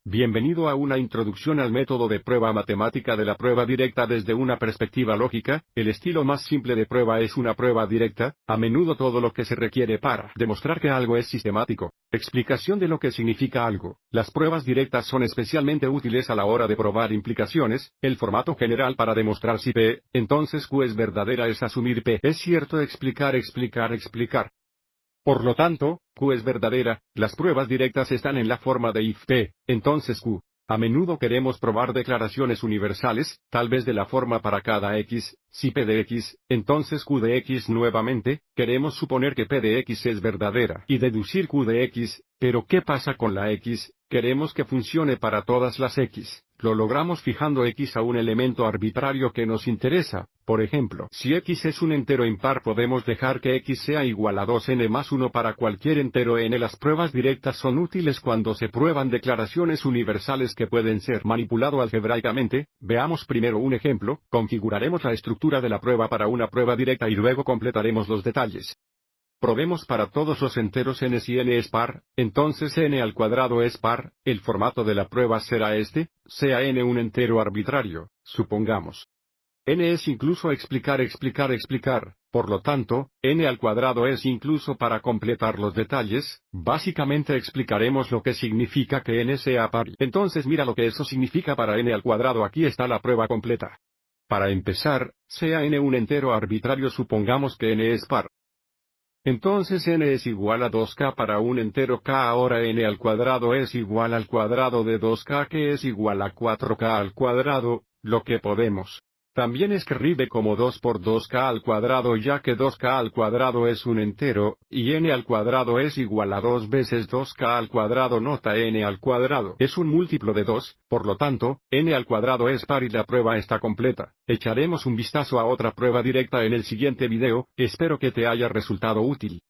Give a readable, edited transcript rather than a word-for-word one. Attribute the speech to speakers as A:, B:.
A: Bienvenido a una introducción al método de prueba matemática de la prueba directa desde una perspectiva lógica. El estilo más simple de prueba es una prueba directa, a menudo todo lo que se requiere para demostrar que algo es sistemático. Explicación de lo que significa algo. Las pruebas directas son especialmente útiles a la hora de probar implicaciones. El formato general para demostrar si P, entonces Q es verdadera es asumir P es cierto. Explicar. Por lo tanto, Q es verdadera. Las pruebas directas están en la forma de if P, entonces Q. A menudo queremos probar declaraciones universales, tal vez de la forma para cada X. Si P de X, entonces Q de X nuevamente. Queremos suponer que P de X es verdadera y deducir Q de X. Pero ¿qué pasa con la X? Queremos que funcione para todas las X. Lo logramos fijando X a un elemento arbitrario que nos interesa. Por ejemplo, si X es un entero impar, podemos dejar que X sea igual a 2n más 1 para cualquier entero n. Las pruebas directas son útiles cuando se prueban declaraciones universales que pueden ser manipulado algebraicamente. Veamos primero un ejemplo. Configuraremos la estructura de la prueba para una prueba directa y luego completaremos los detalles. Probemos para todos los enteros n si n es par, entonces n al cuadrado es par. El formato de la prueba será este, sea n un entero arbitrario, supongamos. N es incluso explicar. Por lo tanto, n al cuadrado es incluso para completar los detalles. Básicamente explicaremos lo que significa que n sea par. Entonces mira lo que eso significa para n al cuadrado. Aquí está la prueba completa. Para empezar, sea n un entero arbitrario, supongamos que n es par. Entonces n es igual a 2k para un entero k. Ahora n al cuadrado es igual al cuadrado de 2k, que es igual a 4k al cuadrado. Lo que podemos también escribe como 2 por 2k al cuadrado, ya que 2k al cuadrado es un entero, y n al cuadrado es igual a 2 veces 2k al cuadrado. Nota: n al cuadrado es un múltiplo de 2, por lo tanto, n al cuadrado es par y la prueba está completa. Echaremos un vistazo a otra prueba directa en el siguiente video. Espero que te haya resultado útil.